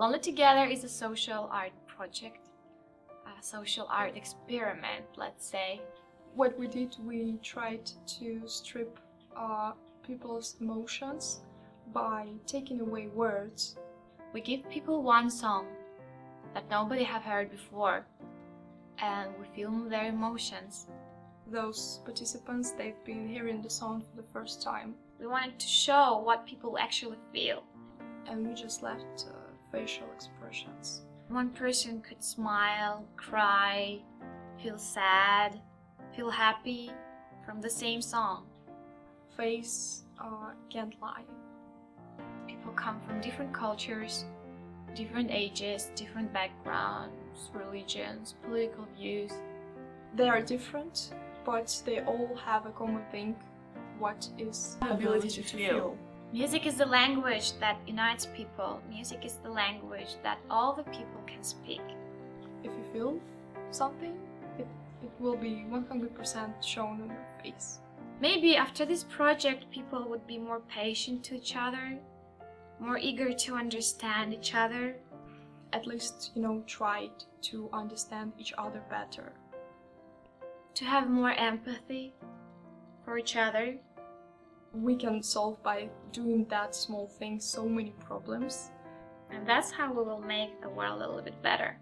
Only Together is a social art project, a social art experiment, let's say. What we did, we tried to strip people's emotions by taking away words. We give people one song that nobody have heard before, and we film their emotions. Those participants, they've been hearing the song for the first time. We wanted to show what people actually feel. And we just left facial expressions. One person could smile, cry, feel sad, feel happy from the same song. Face can't lie. People come from different cultures, different ages, different backgrounds, religions, political views. They are different, but they all have a common thing. What is Ability to feel. Music is the language that unites people. Music is the language that all the people can speak. If you feel something, it will be 100% shown on your face. Maybe after this project, people would be more patient to each other, more eager to understand each other. At least, tried to understand each other better. To have more empathy for each other. We can solve by doing that small thing so many problems. And that's how we will make the world a little bit better.